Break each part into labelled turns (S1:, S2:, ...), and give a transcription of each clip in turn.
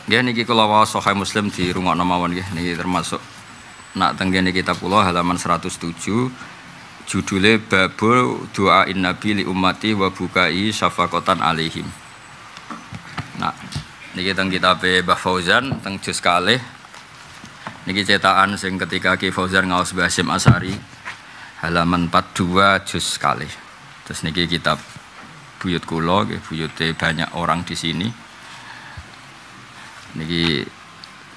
S1: Nggih niki kula waos Sahih Muslim dirungokno mawon nggih niki termasuk nak tenggene kitab kula halaman 107 judule babul doain nabi li ummati wa bukai syafaqatan alaihim. Nah niki teng kitabe Mbah Fauzan teng juz kalih niki cetakan sing ketika Ki Fauzan ngaos Mbah Hasyim Asy'ari halaman 42 juz kalih. Terus niki kitab buyut kula nggih buyute banyak orang di sini. Niki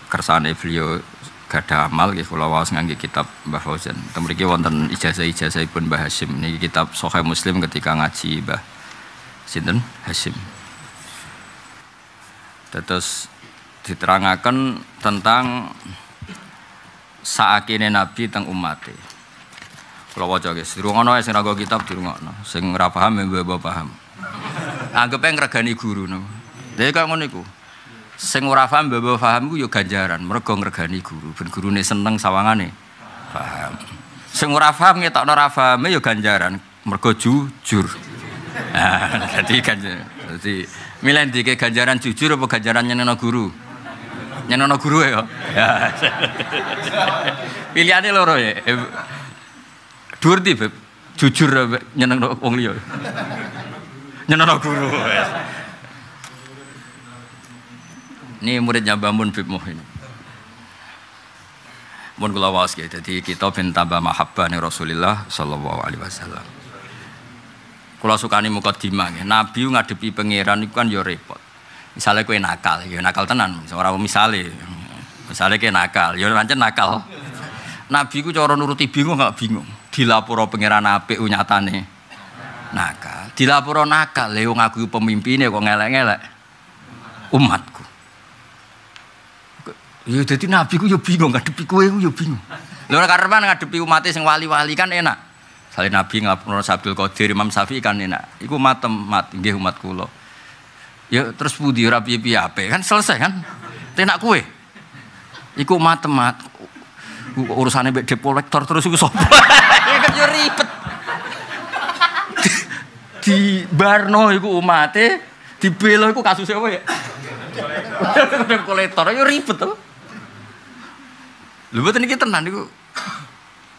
S1: kersane beliau gadah amal nggih kula waos ngangge kitab Mbah Fauzan. Teng mriki wonten ijazah-ijazahipun Mbah Hasyim. Niki kitab Sahih Muslim ketika ngaji Mbah sinten Hasyim. Terus diterangaken tentang saakine Nabi teng umate. Kula waca nggih, dirungono sing nganggo kitab dirungokno. Sing ora paham mbok paham. Anggepe ngregani guru no. Dhewe kok ngono iku. Sing ora paham mbok paham iku ya ganjaran, mergo ngregani guru, ben gurune seneng sawangane paham. Sing ora paham ngetokno ora pahame ya ganjaran, mergo jujur. Nah, dadi ganjaran. Dadi milih ndike ganjaran jujur apa ganjaran nyenengno guru? Nyenengno guru ya. Pilihane loro ya. Dhuwur ndi, Beb? Jujur nyenengno wong liya. Nyenengno guru. Ini muridnya Mbah Mun Bib Muhin. Mun kula waos nggih, dadi kita ben tambah mahabbah ning Rasulullah sallallahu alaihi wasallam. Kula sukani mukadimah nggih, Nabi ngadepi pangeran iku kan ya repot. Misale kowe nakal, ya nakal tenan, ora misale. Misale kowe nakal, ya pancen nakal. Nabi ku cara nuruti bingung gak bingung. Dilaporo pangeran apik nyatane nakal. Dilaporo nakal, lha wong aku pemimpine kok ngelek-ngelek umatku. Ya dadi nabi ku yo bingung ngadepi kowe ku yo bingung. Lha ora karepan ngadepi umate sing wali-wali kan enak. Sale nabi ngapura Abdul Qadir Imam Syafi'i kan enak. Iku matem mat nggih umat kula. Ya terus pundi ora piye-piye apik kan selesai kan. Tenak kowe. Iku matem mat. Urusane mbek debt collector terus iku sapa? Kan yo ribet. Di barno iku umate, dibelo iku kasuse apa ya? Debt collector yo ribet to. Lho mboten iki tenan niku.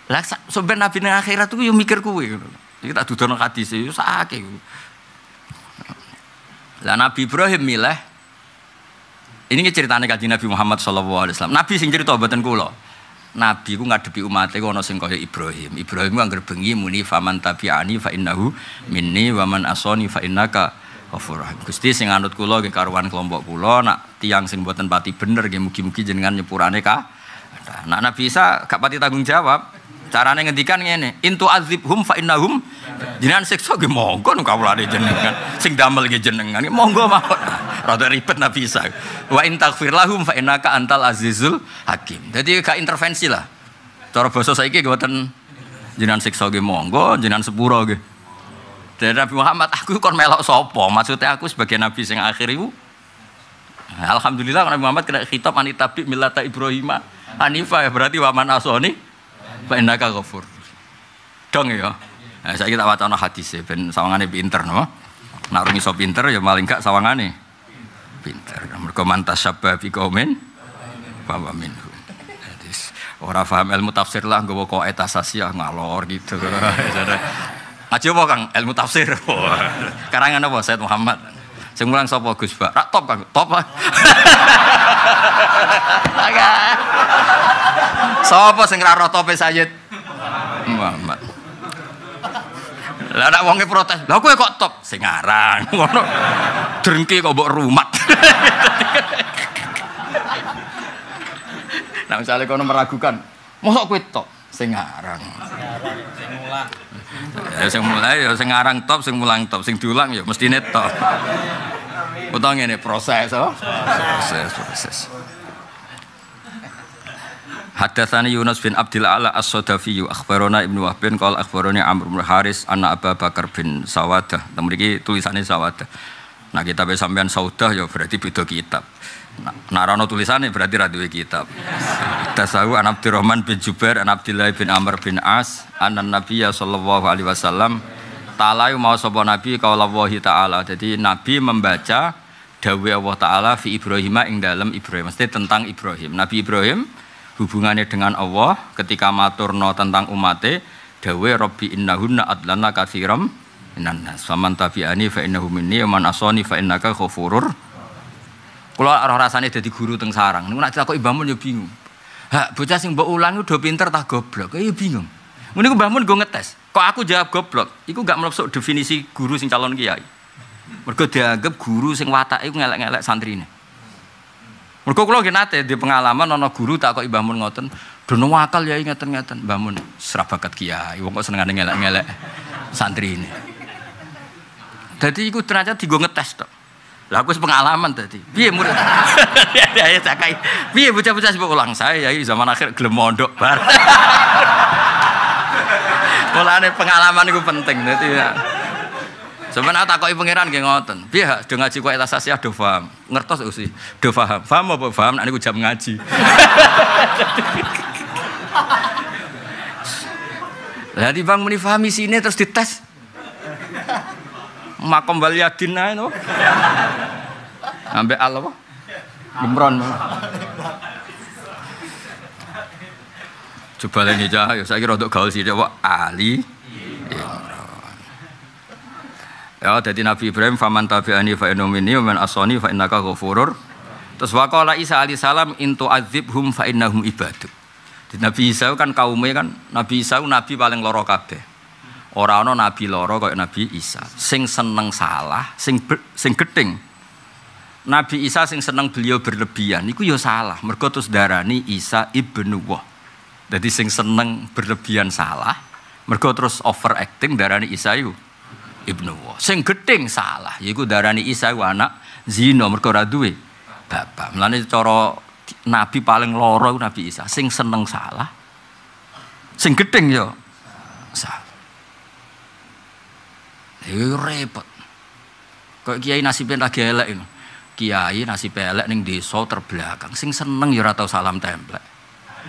S1: Lah sampeyan nabi nang akhirat iku yo mikir kuwe ngono. Iki tak dudono hadis yo sakake. Lah Nabi Ibrahim milih. Ini ceritane Kanjeng Nabi Muhammad sallallahu alaihi wasallam. Nabi sing cerita mboten kula. Nabi ku ngadepi umate ku ana sing kaya Ibrahim. Ibrahim ku anggere bengi muni faman tabi'ani fa innahu minni wa man asani fa innaka ghafurur rahim. Gusti sing anut kula nggih karuan kelompok kula, nak tiyang sing mboten pati bener nggih mugi-mugi jenengan nyepurane ka. Nak Nabi Isa gak pati tanggung jawab. Carane ngendikan ngene, intu azibhum fa innahum jenengan siksa nggih monggo kawulane jenengan. Sing damel nggih jenengan monggo mawon. Rada ribet Nabi Isa. Wa in taghfir lahum fa innaka antal azizul hakim. Dadi gak intervensi lah. Cara basa saiki mboten jenengan siksa nggih monggo, jenengan sepuro nggih. Dari Nabi Muhammad, aku kon melok sapa? Maksudnya aku sebagai nabi sing akhir iku. Alhamdulillah Nabi Muhammad kena khitab anitabi millata Ibrahim Hanifah, berarti wa man asoni fa innaka ghafur. Dong ya. Nah, saiki tak wacana hadis ben sawangane pinter no. Nek ora iso pinter ya maling gak sawangane pinter. Mergo mantas sabab fi qaumin fa wa minhu. Ora paham ilmu tafsir lah nggawa kok etasasiah ngalor gitu. Ngaji apa Kang? Ilmu tafsir. Karangan apa Said Muhammad? Sing mulang sapa Gus Bak? Rak top Kang, top. Sapa sing ra roh tope Sayyid Muhammad? Lah nek wonge protes, lha kowe kok top sing aran ngono. Drengki kok mbok rumat. Nah misalnya kono meragukan, mosok kowe top sing aran. Sing mulang. Ya sing mulai ya sing aran top, sing mulang top, sing diulang ya mestine top. Utawa ngene proses oh. Proses. Hadatsani Yunus bin Abdul Ala As-Sadafi akhbarana Ibnu Wahb bin qala akhbarani Amr bin Haris anna Abu Bakar bin Sawadah. Mriki tulisane Sawadah. Nah kitab sampean Saudah ya berarti beda kitab. Nah ana tulisane berarti ra duwe kitab. Tasawu an Abdurrahman bin Jubair an Abdullah bin Amr bin As anna Nabiyya sallallahu alaihi wasallam ta'ala mau sapa nabi qaulallahi ta'ala. Jadi nabi membaca dawe Allah Ta'ala fi Ibrahim ing dalam Ibrahim. Mesti tentang Ibrahim. Nabi Ibrahim hubungannya dengan Allah ketika maturno tentang umate dawe Rabbi innahunna adlana katsiram minan nas. Faman tabi'ani fa innahu minni wa man asani fa innaka ghafurur. Kula ora rasane dadi guru teng sarang. Niku nek ditakoki Mbah Mun ya bingung. Hak bocah sing mbok ulang udah pinter tak goblok. Ya bingung. Ngene ku Mbah Mun go ngetes. Kok aku jawab goblok? Iku gak mlebu definisi guru sing calon kiai. Mergo dianggap guru sing watake iku ngelek-ngelek santrine. Mergo kula nggih nate di pengalaman ana guru tak kok Mbah Mun ngoten, dono wakal ya ngeten-ngeten. Mbah Mun serap bakat kiai, wong kok senengane ngelek-ngelek santrine. Dadi iku ternyata digo ngetes tok. Lah aku wis pengalaman dadi. Piye murid? Ya sakai. Piye bocah-bocah sing ulang saya ya zaman akhir gelem mondok bar. Mulane pengalaman iku penting dadi. Sebenarnya tak koi pangeran nggih ngoten. Piye hak do ngaji kok etas asih do paham. Ngertos usi. Do paham. Paham apa paham nek niku jam ngaji. Lah di Bang muni pahami sini terus dites. Makom Walyadin ae no. Ambek al apa? Imron. Coba lagi aja, ya saiki rodok gaul sithik wae Ali. Ya, jadi Nabi Ibrahim faman tabi'ani fa innahu minni wa man asani fa innaka ghafurur. Terus waqala Isa alaihi salam intu adzibhum fa innahum ibadu. Di Nabi Isa kan kaumnya kan Nabi Isa nabi paling loro kabeh. Ora ana nabi loro kaya Nabi Isa. Sing seneng salah, sing gedeng. Nabi Isa sing seneng beliau berlebihan iku ya salah. Mergo terus darani Isa ibnu Allah. Jadi sing seneng berlebihan salah, mergo terus overacting darani Isa iku Ibnu Allah. Sing gedeng salah, yaiku darani Isa iku anak zina mergo ora duwe bapak. Mulane cara nabi paling loro iku Nabi Isa, sing seneng salah. Sing gedeng yo salah. Iku repot. Kok kiai nasibe lagi elek ngono. Kiai nasibe elek ning desa terbelakang, sing seneng yo ora tau salam templek.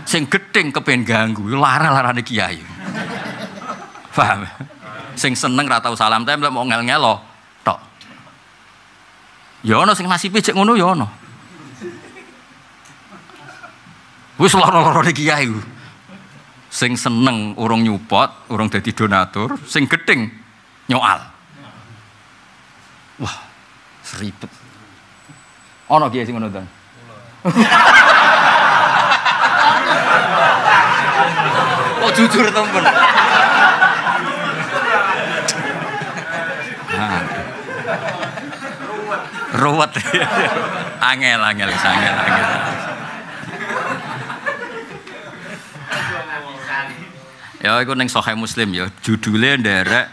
S1: Sing gedeng kepen ganggu, lara-larane kiai. Paham? Sing seneng ra tau salam templek mau ngel-ngelo tok. Ya ana sing nasibe cek ngono ya ana. Wis lara-larane kiai. Sing seneng urung nyupot, urung dadi donatur, sing gedeng nyoal. Wah, seribet. Ana kiai sing ngono ta? Oh jujur temen. Ruwet. Angel. Ya iku ning Sahih Muslim ya, judule nderek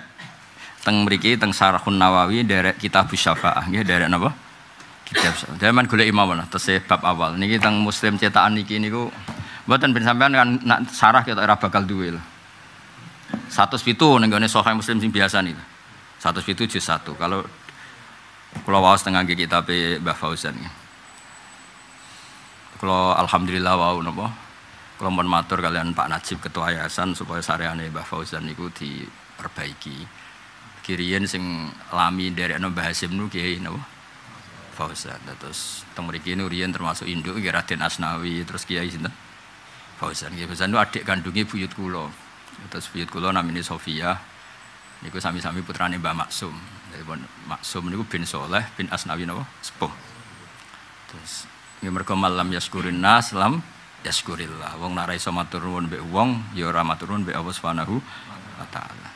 S1: teng mriki teng Syarahun Nawawi nderek Kitabus Syafaah nggih nderek napa? Kitab. Zaman golek imam ana tesih bab awal. Niki teng Muslim cetakan niki niku mboten ben sampean kan nak sarah kita ora bakal duwe lho. 107 ning gone Sahih Muslim sing biasa niku. 107 juz 1. Kalau kula waos teng nggih kitabe Mbah Fauzan. Kula alhamdulillah wau napa? Kula mohon matur kalian Pak Najib Ketua Yayasan supaya sareane Mbah Fauzan niku diperbaiki. Kiriyen sing lami nderekno Mbah Hasim niku Kiai napa? Fauzan. Terus teng mriki niku riyen termasuk induk Raden Asnawi, terus Kiai sinten? Fauzan. Nggih Fauzan niku adik kandunge buyut kula. Terus buyut kula namine Sofia. Niku sami-sami putrane Mbah Maksum. Maksum niku bin Soleh bin Asnawi napa? Sepuh. Terus nggih mergo malam yaskurin nas lam yaskurillah. Wong nek ora iso matur nuwun mbek wong ya ora matur nuwun mbek Allah Subhanahu wa taala.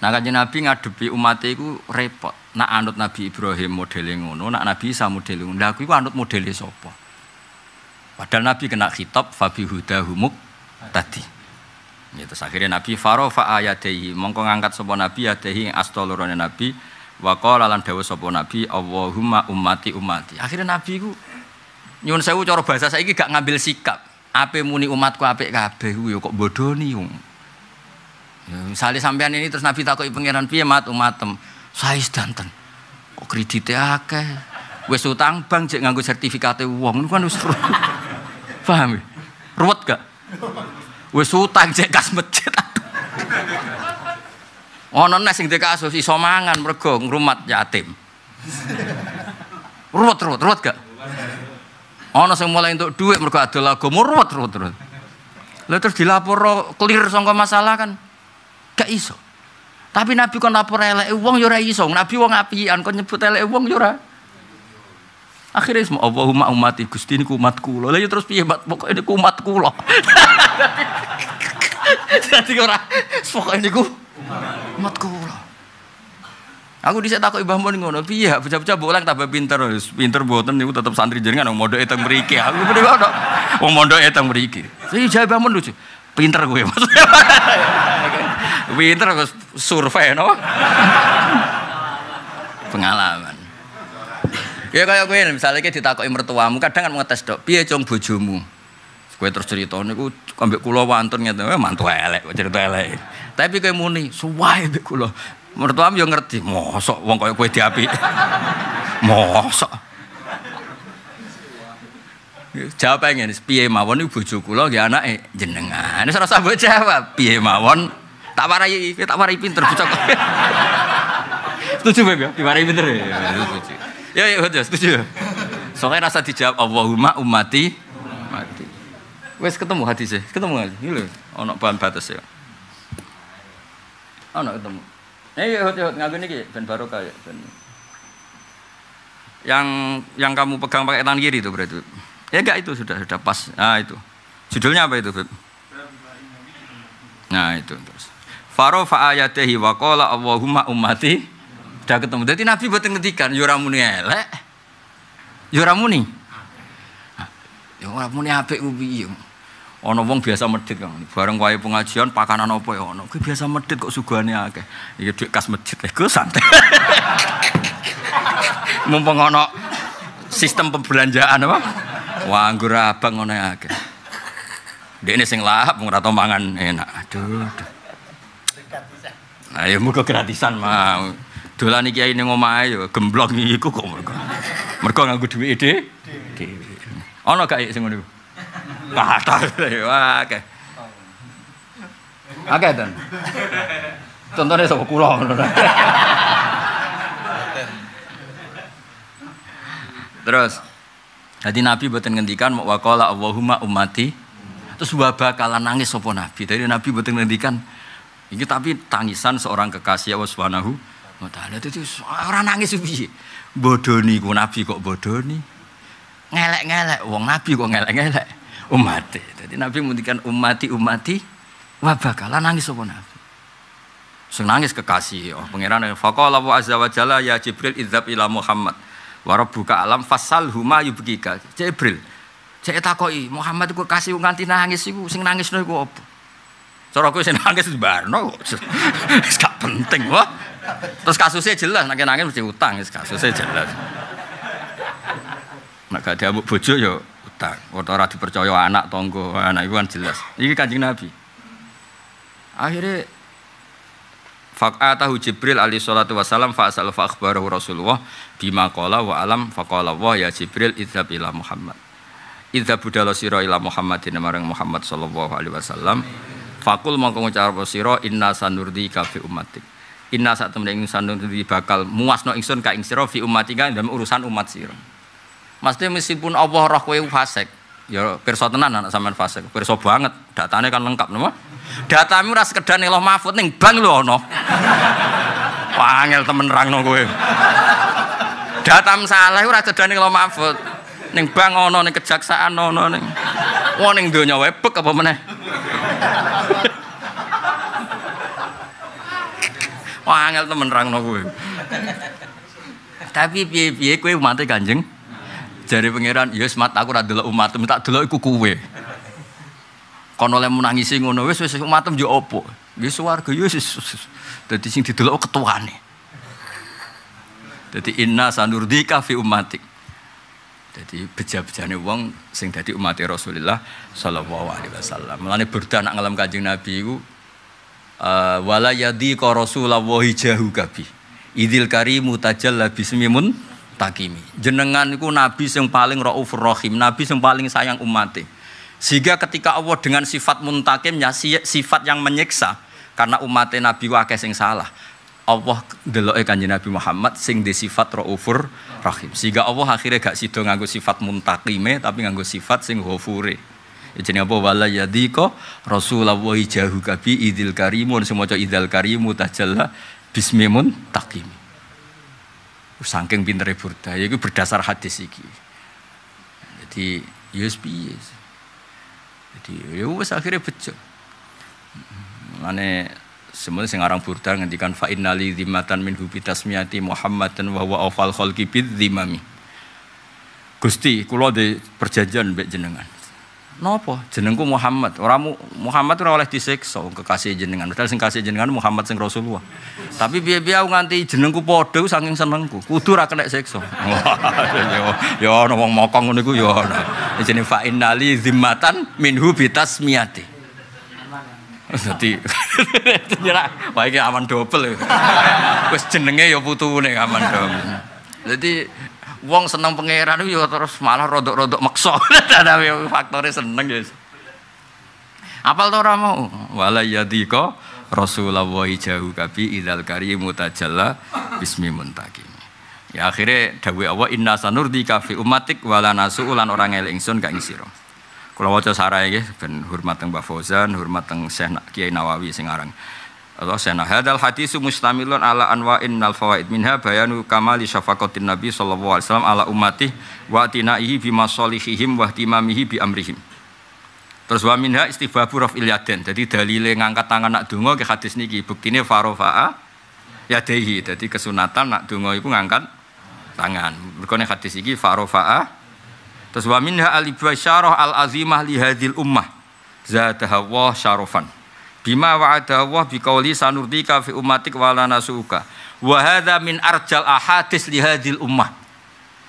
S1: Nah Kanjeng Nabi ngadepi umat iku repot. Nak anut Nabi Ibrahim modele ngono, nak Nabi Isa modele ngono. Lah aku iku anut modele sapa? Padahal Nabi kena khitab fabi hudahumuk tadi. Ya terus akhirnya Nabi farofa ayatehi mongko ngangkat sapa Nabi ayatehi astolorone Nabi wa qala lan dawuh sapa Nabi Allahumma ummati. Akhirnya Nabi iku nyuwun sewu cara bahasa saiki gak ngambil sikap. Ape muni umatku apik kabeh ku ya kok bodoni wong. Ya misale sampean ini terus Nabi takoki pangeran piye mat umatem. Saya sedanten. Kok kredite akeh. Wis utang bank jek nganggo sertifikate wong niku kan wis paham ya? Ruwet gak? Wis utang jek kas masjid. Ono nek sing dekasus iso mangan mergo ngrumat yatim. Ruwet gak? Ana sing mulai entuk dhuwit mergo adol agama ruwet. Lah terus dilapor clear sangka masalah kan gak iso. Tapi Nabi kon lapor eleke wong ya ora iso. Nabi wong apian kon nyebut eleke wong ya ora. Akhirnya semua Allahumma ummati Gusti niku umatku. Lah ya terus piye pokoke niku umatku lho. Dadi ora pokoke niku umatku lho. Aku dhisik takoki Mbah Mun ngono, piye bocah-bocah bolang tambah pinter mboten niku tetep santri jenengan wong mondoke teng mriki. Aku mriki ono wong mondoke teng mriki. Iki jare Mbah Mun lucu. Pinter kowe maksudnya. Pinter kok survei no. Pengalaman. Ya kaya kowe misale iki ditakoki mertuamu, kadang kan ngetes tok, piye cung bojomu? Kowe terus cerita niku ambek kula wantun ngene, mantu elek, cerita elek. Tapi kowe muni, suwae mbek kula. Mertuamu yo ngerti, mosok wong kaya kowe diapik. Mosok. Jawab ngene, piye mawon iku bojo kula nggih anake jenengan. Wis ora usah mbok jawab, piye mawon tak warai pinter bocah. Setuju Beb ya, diwarai pinter ya. Setuju. Ya setuju. Soalnya rasa dijawab Allahumma ummati mati. Wes ketemu hadisnya, ketemu lagi. Ini lho, ono bahan batas ya. Ono ketemu. Ya ngaku niki ben barokah ya ben. Yang kamu pegang pakai tangan kiri itu berarti. Ya enggak itu sudah pas. Nah itu. Judulnya apa itu, Beb? Nah itu terus. Farofa ayatihi wa qala Allahumma ummati. Sudah ketemu. Jadi Nabi boten ngendikan ya ora muni elek. Ya ora muni. Ya ora muni apik ku piye. Ana wong biasa medhit Kang. Bareng wae pengajian pakanan apa ya ana. Kuwi biasa medhit kok sugane akeh. Iki dhuwit kas medhit iku santai. Mumpung ana sistem pembelanjaan apa? Wah, anggur abang ngono akeh. Dekne sing lahap ora tau mangan enak. Aduh. Nah, ya muga gratisan mau. Dolan iki kiai ning omahe ya gemblok iku kok mergo. Mergo nganggo dhuwit dhewe. Ana gak sing ngono iku? Kathah wah akeh. Akeh ten. Contone sapa kula ngono. Terus jadi Nabi boten ngendikan waqala Allahumma ummati. Terus bakalan nangis sapa Nabi. Dari Nabi boten ngendikan iki tapi tangisan seorang kekasih Allah Subhanahu wa taala. Itu ora nangis piye? Bodoni ku Nabi kok bodoni. Ngelek-ngelek wong Nabi kok ngelek-ngelek umat. Jadi Nabi ngendikan ummati wa bakalan nangis sapa Nabi. Sing nangis kekasih pangeran faqala wa azza wa jalla ya Jibril idzab ila Muhammad wa rabbuka alam fasalhu ma yubkika. Jibril cek takoki Muhammad iku kasih nganti nangis iku sing nangisno iku apa? Cara kowe sing nangis barno wis gak penting wah. Terus kasusnya jelas nek nangis mesti utang wis kasusnya jelas. Nek gak diambuk bojo ya utang. Ora dipercaya anak tangga, anak iku kan jelas. Iki Kanjeng Nabi. Akhirnya faqatahu Jibril alaihi salatu wasalam fa asal fa akhbarahu Rasulullah bima qala wa alam faqala wa ya Jibril idzab ila Muhammad. Idza budala sira ila Muhammadin marang Muhammad sallallahu alaihi wasallam faqul mongko ngucap sira inna sanurdika fi ummatik. Inna sak temene ingsun sanurdi bakal muasno ingsun ka ing sira fi ummatika dalam urusan umat sira. Maksudnya meskipun Allah roh kowe fasik, ya pirsa tenan anak sampean fasik. Pirsa banget, datane kan lengkap napa? Datamu ora sekedar ning Loh Mahfud ning bank lho ana. Wangel temen rangno kowe. Datam saleh ora sekedar ning Loh Mahfud. Ning bank ana, ning kejaksaan ana ning. Wong ning donya wae bek apa meneh. Wangel temen rangno kowe. Tapi piye-piye kowe umate Kanjeng jare pangeran, ya semat aku ora delok umatmu, tak delok iku kowe. Kono oleh menangisi ngono wis umatem yo apa? Wis swarga yo wis. Dadi sing didelok ketuane. Dadi inna sanurdika fi ummatik. Dadi beja-bejane wong sing dadi umate Rasulullah sallallahu alaihi wasallam. Mulane burda nak ngalam Kanjeng Nabi iku wala yadi ka Rasulullah jahu kabi. Idil karimu tajalla bismimun takimi. Jenengan iku nabi sing paling raufur rahim, nabi sing paling sayang umate. Sehingga ketika Allah dengan sifat muntakimnya, sifat yang menyiksa karena umatnya nabi akeh sing salah. Allah ndeloke Kanjeng Nabi Muhammad sing di sifat Raufur Rahim. Sehingga Allah akhirnya gak sida nganggo sifat muntakime tapi nganggo sifat sing ghafure. Jenenge apa wala yadika Rasulullah jahu kabi idil karimun sing maca idal karimu tajalla bismi muntakim. Saking pintere Burda iku berdasar hadis iki. Jadi yes piye. Jadi ya wis akhirnya bejo. Mane semuanya sing aran Burda ngendikan fa innali dzimatan min hubi tasmiyati Muhammadan wa huwa awfal khalqi bidzimami. Gusti, kula de perjanjian mbek jenengan. Napa? Jenengku Muhammad. Ora Muhammad ora oleh disiksa kekasih jenengan. Padahal sing kasih jenengan Muhammad sing Rasulullah. Tapi piye-piye aku nganti jenengku padha saking senengku. Kudu ra kena siksa. Ya ana wong mokong ngono iku ya ana. Jenenge fa innali dzimatan minhu bitasmiyati. Dadi wah iki aman double. Wis jenenge ya putune aman double. Dadi wong seneng pangeran itu ya terus malah rodok-rodok maksa. Ada faktornya seneng ya. Apal to ora mau? Wala yadika Rasulullah jahu kabi idzal karimu tajalla bismi muntakim. Ya akhirnya dawuh Allah inna sanurdika fi ummatik wala nasu'ulan orang elek ingsun gak ngisira. Kula waca sarae nggih ben hormat teng Mbah Fauzan, hormat teng Syekh Kiai Nawawi sing aran Allah sana hadal hadisu mustamilun ala anwa'in minal fawaid minha bayanu kamali syafaqatin nabi sallallahu alaihi wasallam ala ummati wa tinaihi bima solihihim wa ihtimamihi bi amrihim. Terus wa minha istibabu raf'il yaden. Jadi dalile ngangkat tangan nak donga ke hadis niki buktine farofa'a yadehi. Jadi kesunatan nak donga iku ngangkat tangan. Berkone hadis iki farofa'a. Terus wa minha al-ibasyarah al-azimah li hadhil ummah zataha wa syarafan. Bima wa'ada Allah biqauli sanurdika fi ummatik wa la nasuka. Wa hadza min arjal ahadits li hadhil ummah.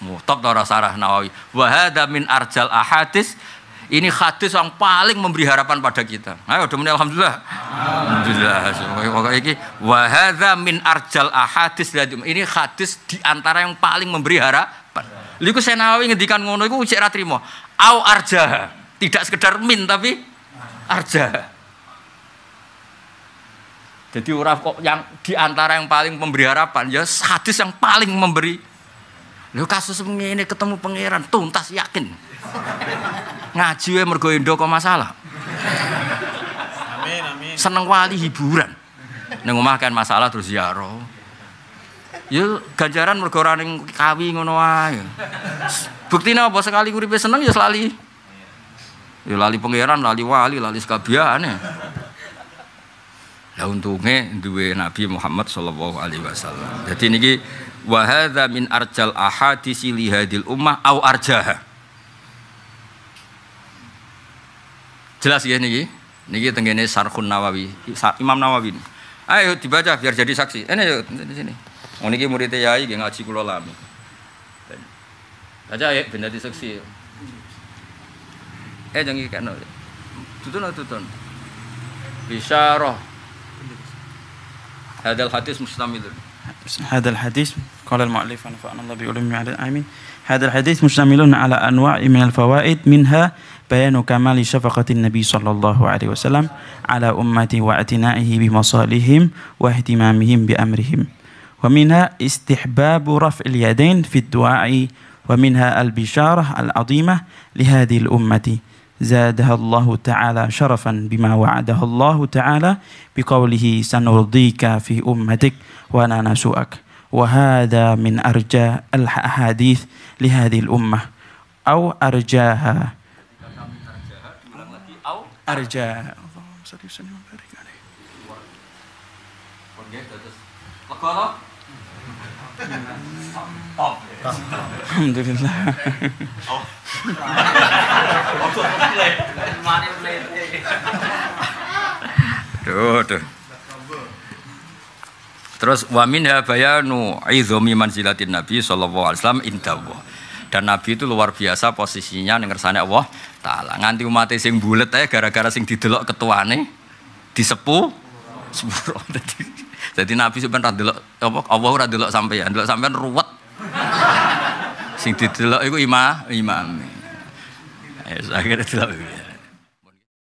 S1: Mutab ta sarah Nawawi. Wa hadza min arjal ahadits. Ini hadis yang paling memberi harapan pada kita. Ayo demen alhamdulillah. Alhamdulillah. Pokoke iki wa hadza min arjal ahadits. Ini hadis di antara yang paling memberi harapan. Lha iku Nawawi ngendikan ngono iku cek ra trimo. Au arjaha. Tidak sekedar min tapi arjaha. Jadi orang kok yang diantara yang paling memberi harapan ya hadis yang paling memberi. Lho kasus ngene ketemu pangeran tuntas yakin. Ngaji wae mergo endo kok masalah. Amin amin. Seneng wali hiburan. Ning omah kan masalah terus ziarah. Ya ganjaran mergo ora ning kawi ngono wae. Buktine apa sekali uripe seneng ya lali. Ya lali pangeran, lali wali, lali sekabiane. Lah untunge duwe Nabi Muhammad sallallahu alaihi wasallam. Jadi niki wa hadza min arjal ahadisi li hadil ummah au arjaha. Jelas ya niki. Niki tengene Syarhun Nawawi, Imam Nawawi. Ayo dibaca biar jadi saksi. Ini yuk di sini. Oh niki murid yai nggih ngaji kula lami. Baca ya ben dadi saksi. Jangan iki kena. Tutun. Bisyarah. هذا الحديث مشتمل
S2: هذا الحديث قال المؤلف ونفعنا الله بعلومه آمين. هذا الحديث مشتمل على أنواع من الفوائد منها بيان كمال شفقة النبي صلى الله عليه وسلم على أمته واعتنائه بمصالحهم واهتمامهم بأمرهم ومنها استحباب رفع اليدين في الدعاء ومنها البشارة العظيمة لهذه الأمة زادها الله تعالى شرفا بما وعده الله تعالى بقوله سنرضيك في أمتك ولا نسوءك وهذا من أرجى الأحاديث لهذه الأمة أو أرجاها أرجاها اللهم صل وسلم وبارك عليه. Alhamdulillah.
S1: Duh. Terus wa minha bayanu izami manzilatin Nabi sallallahu alaihi wasallam indallah. Dan Nabi itu luar biasa posisinya ning ngersane Allah taala. Nganti umate sing bulet ae gara-gara sing didelok ketuane disepuh sepuro. Jadi Nabi sebenarnya delok apa Allah ora delok sampeyan, delok sampeyan ruwet. Sing didelok iku imam. Akhirnya delok.